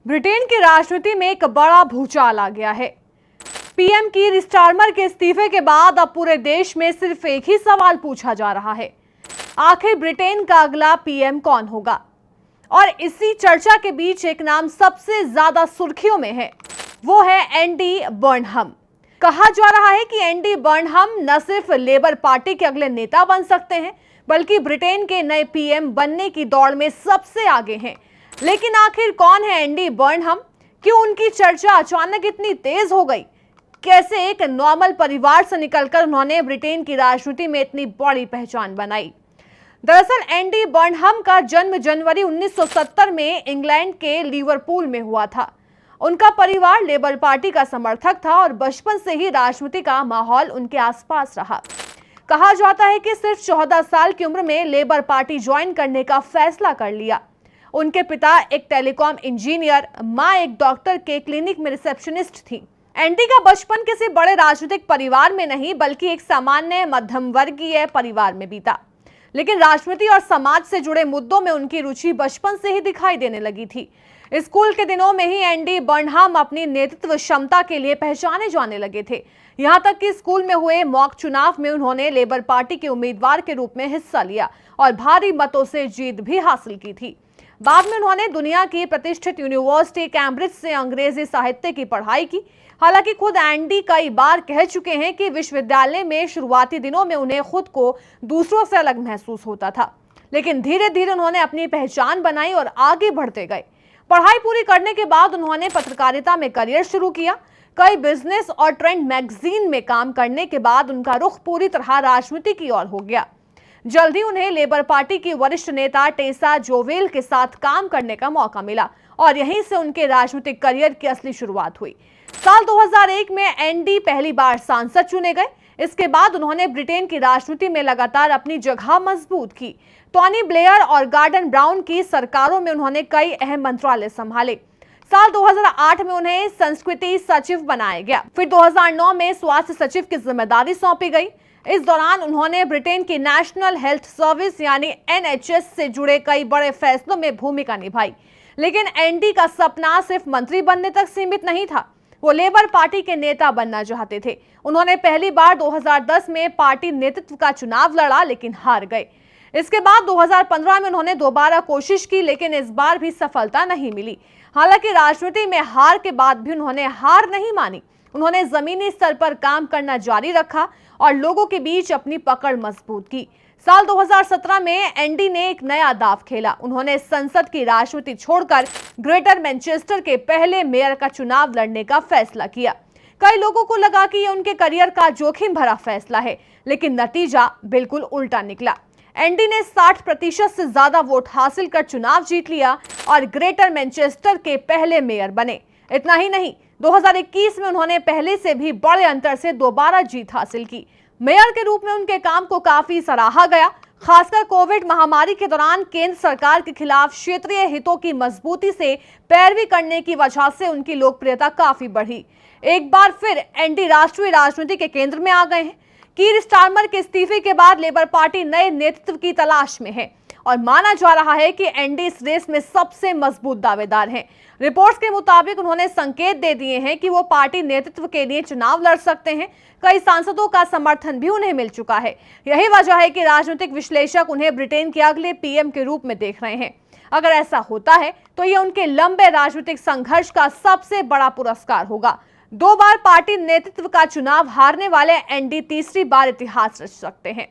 Britain की राजनीति में एक बड़ा भूचाल आ गया है। पीएम कीर स्टारमर के इस्तीफे के बाद अब पूरे देश में सिर्फ एक ही सवाल पूछा जा रहा है, आखिर ब्रिटेन का अगला पीएम कौन होगा। और इसी चर्चा के बीच एक नाम सबसे ज्यादा सुर्खियों में है, वो है एंडी बर्नहम। कहा जा रहा है कि एंडी बर्नहम न सिर्फ लेबर पार्टी के अगले नेता बन सकते हैं, बल्कि ब्रिटेन के नए पीएम बनने की दौड़ में सबसे आगे हैं। लेकिन आखिर कौन है एंडी बर्नहम? क्यों उनकी चर्चा अचानक इतनी तेज हो गई? कैसे एक नॉर्मल परिवार से निकलकर उन्होंने ब्रिटेन की राजनीति में इतनी बड़ी पहचान बनाई? दरअसल एंडी बर्नहम का जन्म जनवरी 1970 में इंग्लैंड के लिवरपूल में हुआ था। उनका परिवार लेबर पार्टी का समर्थक था और बचपन से ही राजनीति का माहौल उनके आसपास रहा। कहा जाता है कि सिर्फ 14 साल की उम्र में लेबर पार्टी ज्वाइन करने का फैसला कर लिया। उनके पिता एक टेलीकॉम इंजीनियर, मां एक डॉक्टर के क्लिनिक में रिसेप्शनिस्ट थी। एंडी का बचपन किसी बड़े राजनीतिक परिवार में नहीं, बल्कि एक सामान्य मध्यम वर्गीय परिवार में बीता। लेकिन राजनीति और समाज से जुड़े मुद्दों में उनकी रुचि बचपन से ही दिखाई देने लगी थी। स्कूल के दिनों में ही एंडी बर्नहम अपनी नेतृत्व क्षमता के लिए पहचाने जाने लगे थे। यहाँ तक कि स्कूल में हुए मॉक चुनाव में उन्होंने लेबर पार्टी के उम्मीदवार के रूप में हिस्सा लिया और भारी मतों से जीत भी हासिल की थी। बाद में उन्होंने दुनिया की प्रतिष्ठित यूनिवर्सिटी कैम्ब्रिज से अंग्रेजी साहित्य की पढ़ाई की। हालांकि खुद एंडी कई बार कह चुके हैं कि विश्वविद्यालय में शुरुआती दिनों में उन्हें खुद को दूसरों से अलग महसूस होता था, लेकिन धीरे धीरे उन्होंने अपनी पहचान बनाई और आगे बढ़ते गए। पढ़ाई पूरी करने के बाद उन्होंने पत्रकारिता में करियर शुरू किया। कई बिजनेस और ट्रेंड मैगजीन में काम करने के बाद उनका रुख पूरी तरह राजनीति की ओर हो गया। जल्द ही उन्हें लेबर पार्टी की वरिष्ठ नेता टेसा जोवेल के साथ काम करने का मौका मिला और यहीं से उनके राजनीतिक करियर की असली शुरुआत हुई। साल 2001 में एंडी पहली बार सांसद चुने गए। इसके बाद उन्होंने ब्रिटेन की राजनीति में लगातार अपनी जगह मजबूत की। टोनी ब्लेयर और गॉर्डन ब्राउन की सरकारों में उन्होंने कई अहम मंत्रालय संभाले। साल 2008 में उन्हें संस्कृति सचिव बनाया गया। फिर 2009 में स्वास्थ्य सचिव की जिम्मेदारी सौंपी गई। इस दौरान उन्होंने ब्रिटेन की नेशनल हेल्थ सर्विस यानी NHS से जुड़े कई बड़े फैसलों में भूमिका निभाई। लेकिन एंडी का सपना सिर्फ मंत्री बनने तक सीमित नहीं था, वो लेबर पार्टी के नेता बनना चाहते थे। उन्होंने पहली बार 2010 में पार्टी नेतृत्व का चुनाव लड़ा, लेकिन हार गए। इसके बाद 2015 में उन्होंने दोबारा कोशिश की, लेकिन इस बार भी सफलता नहीं मिली। हालांकि राजनीति में हार के बाद भी उन्होंने हार नहीं मानी। उन्होंने जमीनी स्तर पर काम करना जारी रखा और लोगों के बीच अपनी पकड़ मजबूत की। साल 2017 में एंडी ने एक नया दांव खेला। उन्होंने संसद की राजनीति छोड़कर ग्रेटर मैनचेस्टर के पहले मेयर का चुनाव लड़ने का फैसला किया। कई लोगों को लगा कि यह उनके करियर का जोखिम भरा फैसला है, लेकिन नतीजा बिल्कुल उल्टा निकला। एंडी ने 60% से ज्यादा वोट हासिल कर चुनाव जीत लिया और ग्रेटर मैनचेस्टर के पहले मेयर बने। इतना ही नहीं, 2021 में उन्होंने पहले से भी बड़े अंतर से दोबारा जीत हासिल की। मेयर के रूप में उनके काम को काफी सराहा गया। खासकर कोविड महामारी के दौरान केंद्र सरकार के खिलाफ क्षेत्रीय हितों की मजबूती से पैरवी करने की वजह से उनकी लोकप्रियता काफी बढ़ी। एक बार फिर एंडी राष्ट्रीय राजनीति के केंद्र में आ गए हैं। कीर स्टारमर के इस्तीफे के बाद लेबर पार्टी नए नेतृत्व की तलाश में है और माना जा रहा है कि एंडी इस रेस में सबसे मजबूत दावेदार हैं। रिपोर्ट्स के मुताबिक उन्होंने संकेत दे दिए हैं कि वो पार्टी नेतृत्व के लिए चुनाव लड़ सकते हैं। कई सांसदों का समर्थन भी उन्हें मिल चुका है। यही वजह है कि राजनीतिक विश्लेषक उन्हें ब्रिटेन के अगले पीएम के रूप में देख रहे हैं। अगर ऐसा होता है तो ये उनके लंबे राजनीतिक संघर्ष का सबसे बड़ा पुरस्कार होगा। 2 बार पार्टी नेतृत्व का चुनाव हारने वाले एंडी तीसरी बार इतिहास रच सकते हैं।